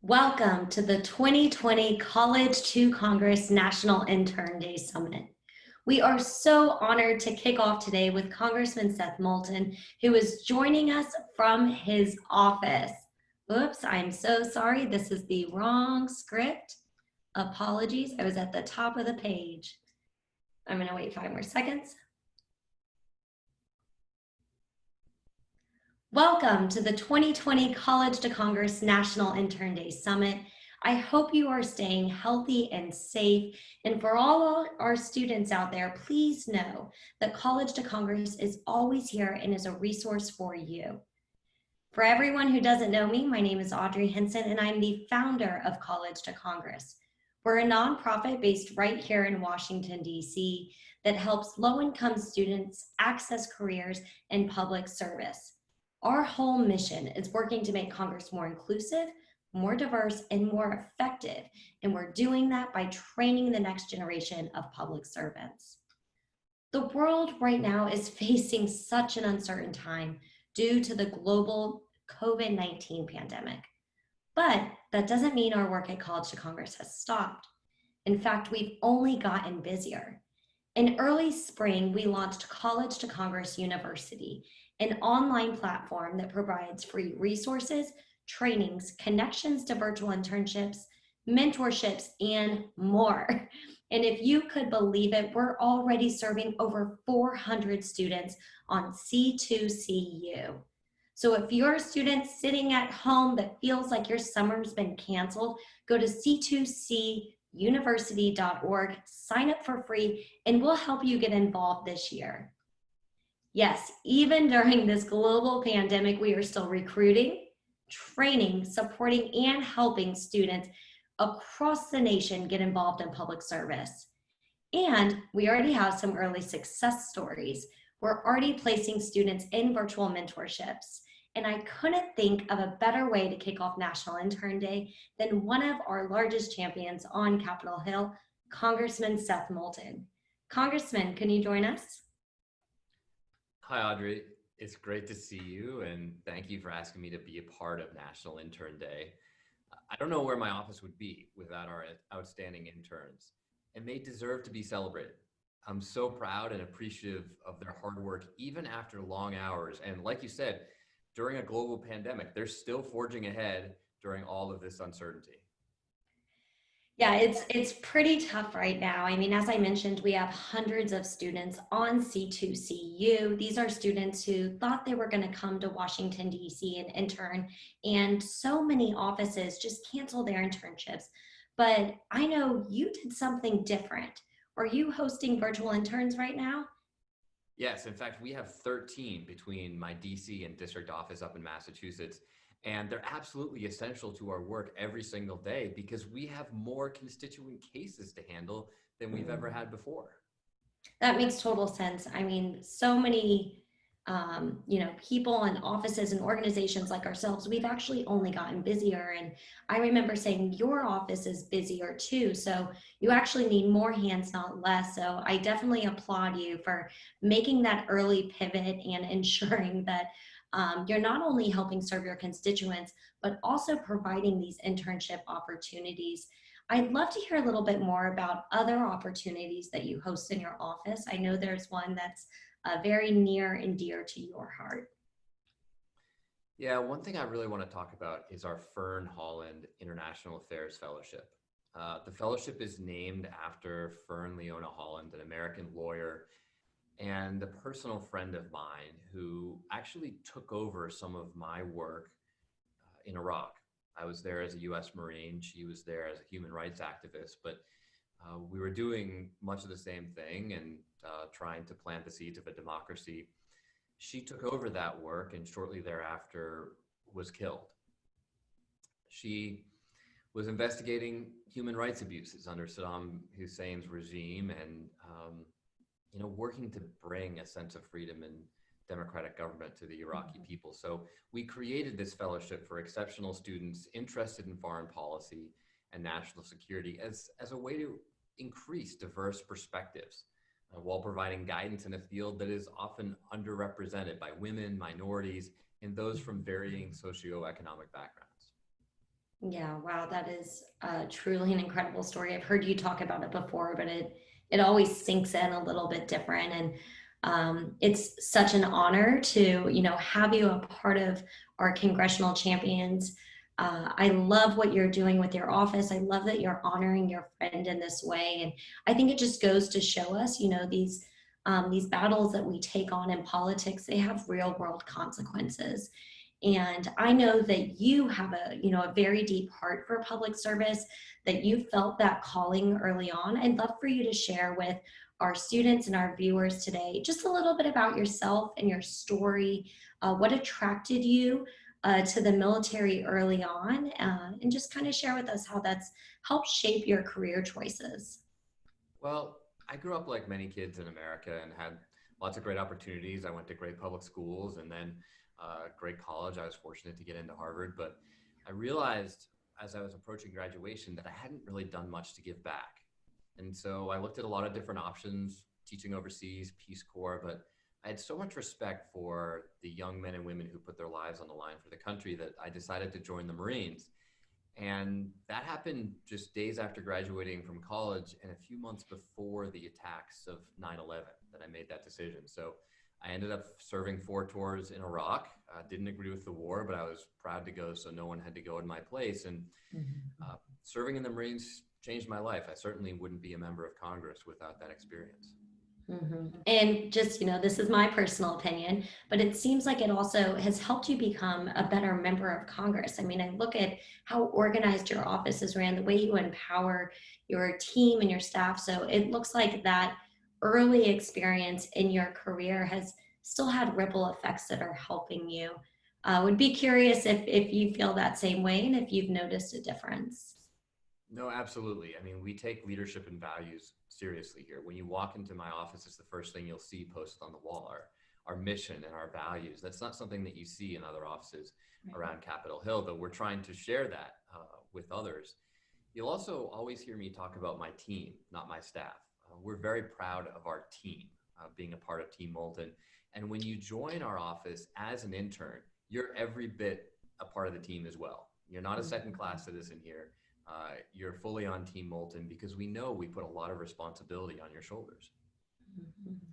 Welcome to the 2020 College to Congress National Intern Day Summit. We are so honored to kick off today with Congressman Seth Moulton, who is joining us from his office. Oops, I'm so sorry. This is the wrong script. Apologies, I was at the top of the page. I'm gonna wait 5 more seconds. Welcome to the 2020 College to Congress National Intern Day Summit. I hope you are staying healthy and safe. And for all our students out there, please know that College to Congress is always here and is a resource for you. For everyone who doesn't know me, my name is Audrey Henson, and I'm the founder of College to Congress. We're a nonprofit based right here in Washington, D.C. that helps low-income students access careers in public service. Our whole mission is working to make Congress more inclusive, more diverse, and more effective. And we're doing that by training the next generation of public servants. The world right now is facing such an uncertain time due to the global COVID-19 pandemic. But that doesn't mean our work at College to Congress has stopped. In fact, we've only gotten busier. In early spring, we launched College to Congress University, an online platform that provides free resources, trainings, connections to virtual internships, mentorships, and more. And if you could believe it, we're already serving over 400 students on C2CU. So if you're a student sitting at home that feels like your summer's been canceled, go to c2cuniversity.org, sign up for free, and we'll help you get involved this year. Yes, even during this global pandemic, we are still recruiting, training, supporting, and helping students across the nation get involved in public service. And we already have some early success stories. We're already placing students in virtual mentorships. And I couldn't think of a better way to kick off National Intern Day than one of our largest champions on Capitol Hill, Congressman Seth Moulton. Congressman, can you join us? Hi, Audrey. It's great to see you, and thank you for asking me to be a part of National Intern Day. I don't know where my office would be without our outstanding interns, and they deserve to be celebrated. I'm so proud and appreciative of their hard work, even after long hours. And like you said, during a global pandemic, they're still forging ahead during all of this uncertainty. Yeah, it's pretty tough right now. I mean, as I mentioned, we have hundreds of students on C2CU. These are students who thought they were going to come to Washington, D.C. and intern, and so many offices just cancel their internships. But I know you did something different. Are you hosting virtual interns right now? Yes, in fact, we have 13 between my DC and district office up in Massachusetts. And they're absolutely essential to our work every single day because we have more constituent cases to handle than we've ever had before. That makes total sense. I mean, so many, people and offices and organizations like ourselves, we've actually only gotten busier. And I remember saying your office is busier too. So you actually need more hands, not less. So I definitely applaud you for making that early pivot and ensuring that you're not only helping serve your constituents, but also providing these internship opportunities. I'd love to hear a little bit more about other opportunities that you host in your office. I know there's one that's very near and dear to your heart. Yeah, one thing I really want to talk about is our Fern Holland International Affairs Fellowship. The fellowship is named after Fern Leona Holland, an American lawyer and a personal friend of mine who actually took over some of my work in Iraq. I was there as a US Marine. She was there as a human rights activist, but we were doing much of the same thing and trying to plant the seeds of a democracy. She took over that work and shortly thereafter was killed. She was investigating human rights abuses under Saddam Hussein's regime and working to bring a sense of freedom and democratic government to the Iraqi people. So we created this fellowship for exceptional students interested in foreign policy and national security as a way to increase diverse perspectives while providing guidance in a field that is often underrepresented by women, minorities, and those from varying socioeconomic backgrounds. Yeah, wow, that is truly an incredible story. I've heard you talk about it before, but it always sinks in a little bit different. And it's such an honor to have you a part of our congressional champions. I love what you're doing with your office. I love that you're honoring your friend in this way, and I think it just goes to show us, these battles that we take on in politics, they have real world consequences. And I know that you have a very deep heart for public service, that you felt that calling early on. I'd love for you to share with our students and our viewers today just a little bit about yourself and your story, what attracted you to the military early on, and just kind of share with us how that's helped shape your career choices. Well, I grew up like many kids in America and had lots of great opportunities. I went to great public schools and then great college. I was fortunate to get into Harvard, but I realized as I was approaching graduation that I hadn't really done much to give back. And so I looked at a lot of different options, teaching overseas, Peace Corps, but I had so much respect for the young men and women who put their lives on the line for the country that I decided to join the Marines. And that happened just days after graduating from college and a few months before the attacks of 9/11 that I made that decision. So I ended up serving 4 tours in Iraq. Didn't agree with the war, but I was proud to go so no one had to go in my place. And Mhm. serving in the Marines changed my life. I certainly wouldn't be a member of Congress without that experience. And just, this is my personal opinion, but it seems like it also has helped you become a better member of Congress. I mean, I look at how organized your office is ran, the way you empower your team and your staff. So it looks like that early experience in your career has still had ripple effects that are helping you. Would be curious if you feel that same way and if you've noticed a difference. No, absolutely. I mean, we take leadership and values seriously here. When you walk into my office, it's the first thing you'll see posted on the wall, our mission and our values. That's not something that you see in other offices around Capitol Hill, though we're trying to share that with others. You'll also always hear me talk about my team, not my staff. We're very proud of our team, being a part of Team Moulton. And when you join our office as an intern, you're every bit a part of the team as well. You're not a second class citizen here. You're fully on Team Moulton because we know we put a lot of responsibility on your shoulders.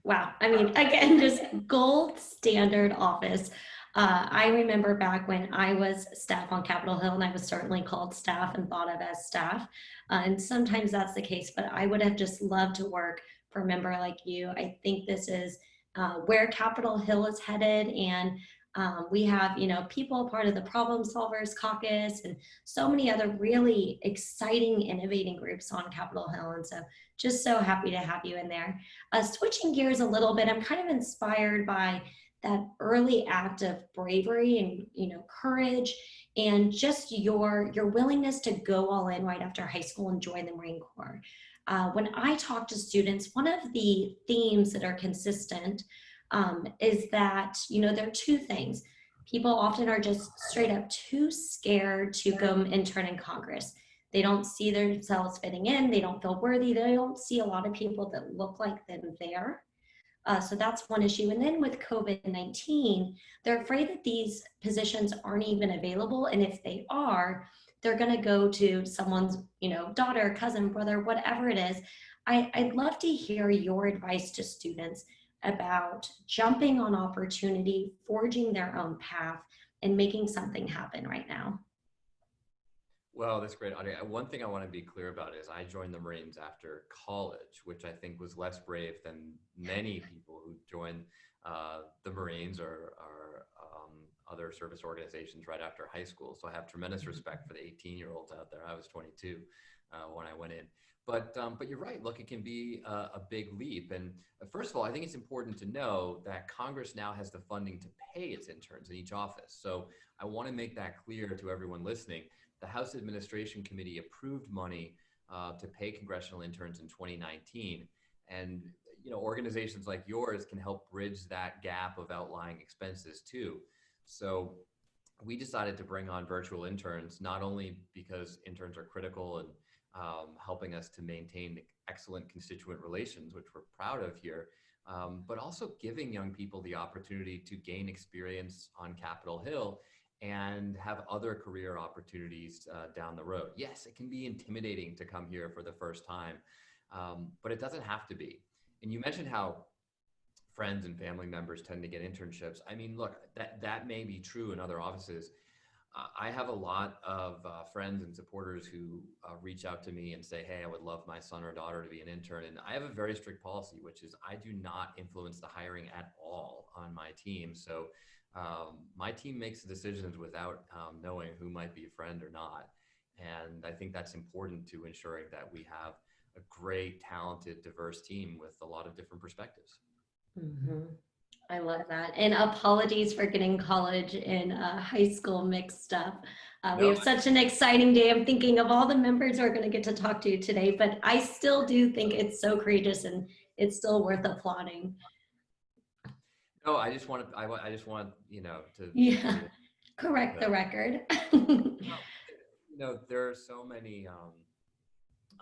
Wow. I mean, again, just gold standard office. I remember back when I was staff on Capitol Hill, and I was certainly called staff and thought of as staff. And sometimes that's the case, but I would have just loved to work for a member like you. I think this is where Capitol Hill is headed. And we have, people part of the Problem Solvers Caucus and so many other really exciting, innovating groups on Capitol Hill. And so just so happy to have you in there. Switching gears a little bit, I'm kind of inspired by that early act of bravery and courage, and just your willingness to go all in right after high school and join the Marine Corps. When I talk to students, one of the themes that are consistent is that there are two things. People often are just straight up too scared to go intern in Congress. They don't see themselves fitting in. They don't feel worthy. They don't see a lot of people that look like them there. So that's one issue. And then with COVID-19, they're afraid that these positions aren't even available. And if they are, they're going to go to someone's, daughter, cousin, brother, whatever it is. I'd love to hear your advice to students about jumping on opportunity, forging their own path, and making something happen right now. Well, that's great, Audrey. One thing I want to be clear about is I joined the Marines after college, which I think was less brave than many people who join the Marines or other service organizations right after high school. So I have tremendous respect for the 18-year-olds out there. I was 22 when I went in. But you're right. Look, it can be a big leap. And first of all, I think it's important to know that Congress now has the funding to pay its interns in each office. So I want to make that clear to everyone listening. The House Administration Committee approved money to pay congressional interns in 2019. And organizations like yours can help bridge that gap of outlying expenses too. So we decided to bring on virtual interns, not only because interns are critical and helping us to maintain excellent constituent relations, which we're proud of here, but also giving young people the opportunity to gain experience on Capitol Hill and have other career opportunities down the road. Yes, it can be intimidating to come here for the first time, but it doesn't have to be. And you mentioned how friends and family members tend to get internships. I mean, look, that may be true in other offices. I have a lot of friends and supporters who reach out to me and say, hey, I would love my son or daughter to be an intern. And I have a very strict policy, which is I do not influence the hiring at all on my team. So my team makes the decisions without knowing who might be a friend or not. And I think that's important to ensuring that we have a great, talented, diverse team with a lot of different perspectives. Mm-hmm. I love that. And apologies for getting college and high school mixed up. We No, have such an exciting day. I'm thinking of all the members we're going to get to talk to today, but I still do think it's so courageous and it's still worth applauding. no, I just want, you know, to Yeah, say correct the that, record. you know, there are so many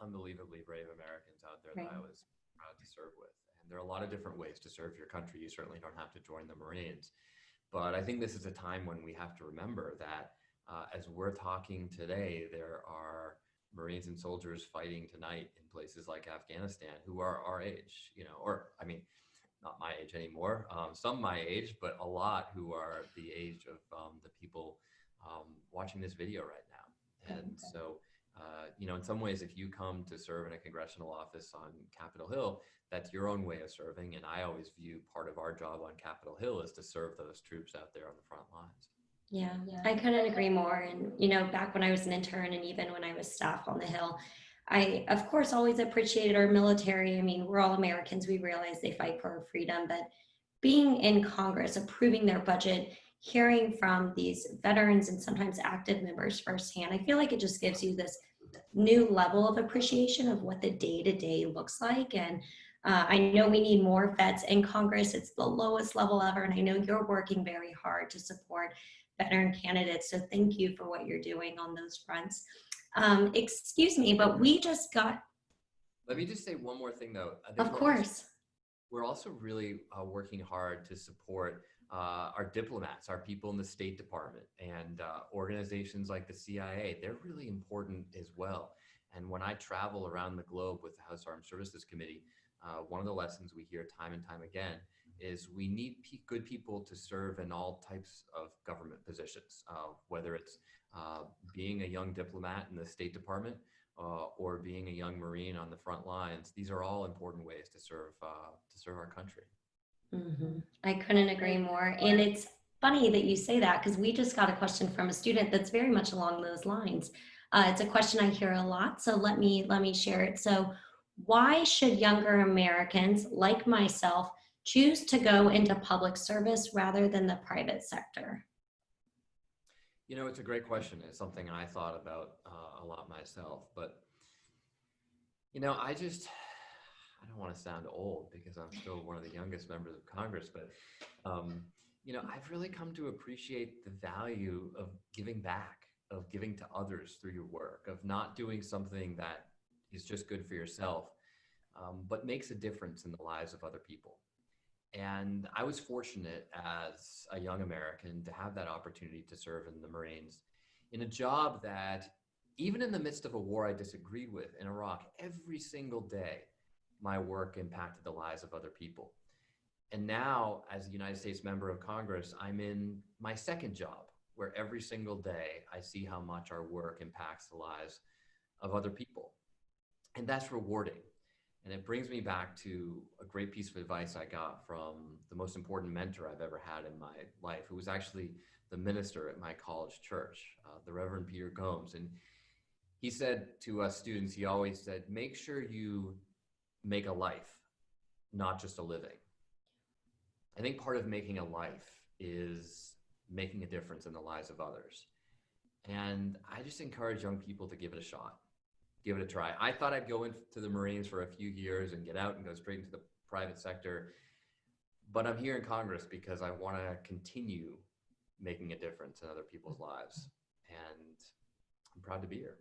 unbelievably brave Americans out there that Right. I was proud to serve with. And there are a lot of different ways to serve your country. You certainly don't have to join the Marines. But I think this is a time when we have to remember that as we're talking today, there are Marines and soldiers fighting tonight in places like Afghanistan who are our age, you know, or I mean, not my age anymore, some my age, but a lot who are the age of the people watching this video right now. And so, you know, in some ways, if you come to serve in a congressional office on Capitol Hill, that's your own way of serving. And I always view part of our job on Capitol Hill is to serve those troops out there on the front lines. Yeah, I couldn't agree more. And, you know, back when I was an intern and even when I was staff on the Hill, I, of course, always appreciated our military. I mean, we're all Americans. We realize they fight for our freedom. But being in Congress, approving their budget, hearing from these veterans and sometimes active members firsthand, I feel like it just gives you this new level of appreciation of what the day to day looks like. And I know we need more vets in Congress. It's the lowest level ever. And I know you're working very hard to support veteran candidates. So thank you for what you're doing on those fronts. Excuse me, but we just got. Let me just say one more thing, though. Of course. We're also really working hard to support our diplomats, our people in the State Department, and organizations like the CIA. They're really important as well. And when I travel around the globe with the House Armed Services Committee, one of the lessons we hear time and time again is we need good people to serve in all types of government positions, whether it's being a young diplomat in the State Department or being a young Marine on the front lines. These are all important ways to serve our country. Mm-hmm. I couldn't agree more. And it's funny that you say that because we just got a question from a student that's very much along those lines. It's a question I hear a lot, so let me share it. So, why should younger Americans like myself choose to go into public service rather than the private sector? You know, it's a great question. It's something I thought about a lot myself. But, you know, I don't want to sound old because I'm still one of the youngest members of Congress. But, you know, I've really come to appreciate the value of giving back, of giving to others through your work, of not doing something that is just good for yourself, but makes a difference in the lives of other people. And I was fortunate as a young American to have that opportunity to serve in the Marines in a job that, even in the midst of a war I disagreed with in Iraq, every single day, my work impacted the lives of other people. And now, as a United States member of Congress, I'm in my second job, where every single day I see how much our work impacts the lives of other people. And that's rewarding. And it brings me back to a great piece of advice I got from the most important mentor I've ever had in my life, who was actually the minister at my college church, the Reverend Peter Gomes. And he said to us students, he always said, make sure you make a life, not just a living. I think part of making a life is making a difference in the lives of others. And I just encourage young people to give it a shot. Give it a try. I thought I'd go into the Marines for a few years and get out and go straight into the private sector. But I'm here in Congress because I want to continue making a difference in other people's lives. And I'm proud to be here.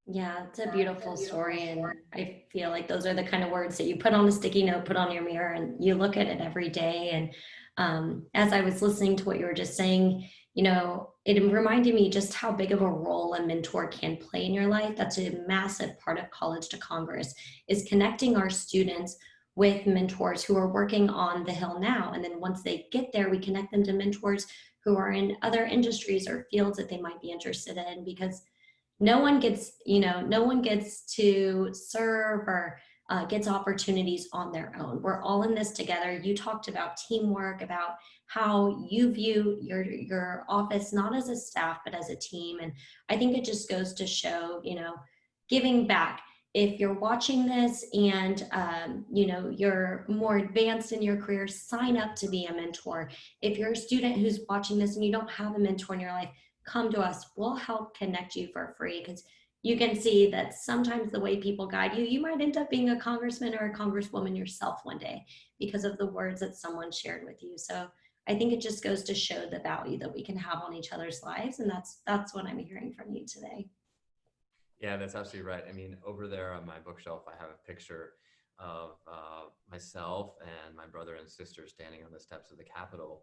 Yeah, it's a beautiful story. And I feel like those are the kind of words that you put on a sticky note, put on your mirror, and you look at it every day. And as I was listening to what you were just saying, it reminded me just how big of a role a mentor can play in your life. That's a massive part of College to Congress, is connecting our students with mentors who are working on the Hill now. And then once they get there, we connect them to mentors who are in other industries or fields that they might be interested in, because no one gets to serve or gets opportunities on their own. We're all in this together. You talked about teamwork, about how you view your office not as a staff but as a team, and I think it just goes to show, giving back. If you're watching this and you're more advanced in your career, sign up to be a mentor. If you're a student who's watching this and you don't have a mentor in your life, come to us. We'll help connect you for free, because you can see that sometimes the way people guide you, you might end up being a congressman or a congresswoman yourself one day because of the words that someone shared with you. So I think it just goes to show the value that we can have on each other's lives. And that's what I'm hearing from you today. Yeah, that's absolutely right. I mean, over there on my bookshelf, I have a picture of myself and my brother and sister standing on the steps of the Capitol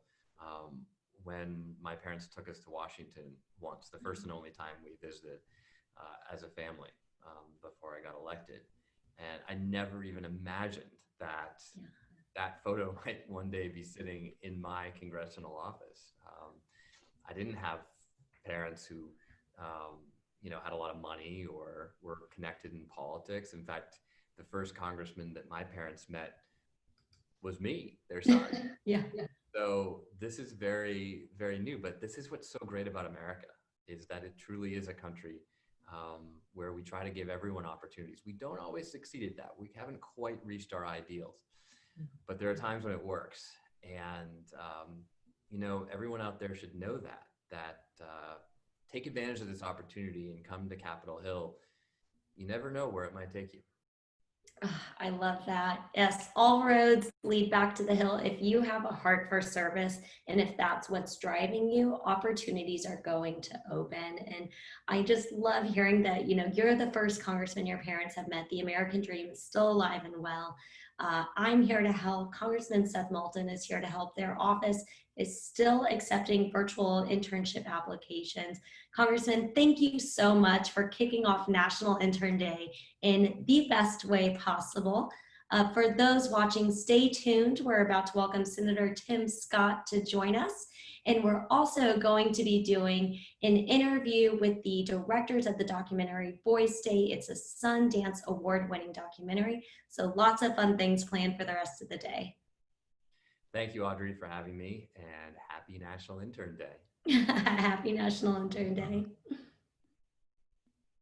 when my parents took us to Washington once, the first and only time we visited as a family before I got elected. And I never even imagined that that photo might one day be sitting in my congressional office. I didn't have parents who had a lot of money or were connected in politics. In fact, the first congressman that my parents met was me, their son. Yeah. So this is very, very new, but this is what's so great about America, is that it truly is a country where we try to give everyone opportunities. We don't always succeed at that. We haven't quite reached our ideals, but there are times when it works. And, everyone out there should know that take advantage of this opportunity and come to Capitol Hill. You never know where it might take you. I love that. Yes, all roads lead back to the Hill. If you have a heart for service, and if that's what's driving you, opportunities are going to open. And I just love hearing that, you're the first congressman your parents have met. The American dream is still alive and well. I'm here to help. Congressman Seth Moulton is here to help. Their office is still accepting virtual internship applications. Congressman, thank you so much for kicking off National Intern Day in the best way possible. For those watching, stay tuned. We're about to welcome Senator Tim Scott to join us. And we're also going to be doing an interview with the directors of the documentary Boys Day. It's a Sundance Award-winning documentary. So lots of fun things planned for the rest of the day. Thank you, Audrey, for having me, and happy National Intern Day. Happy National Intern Day.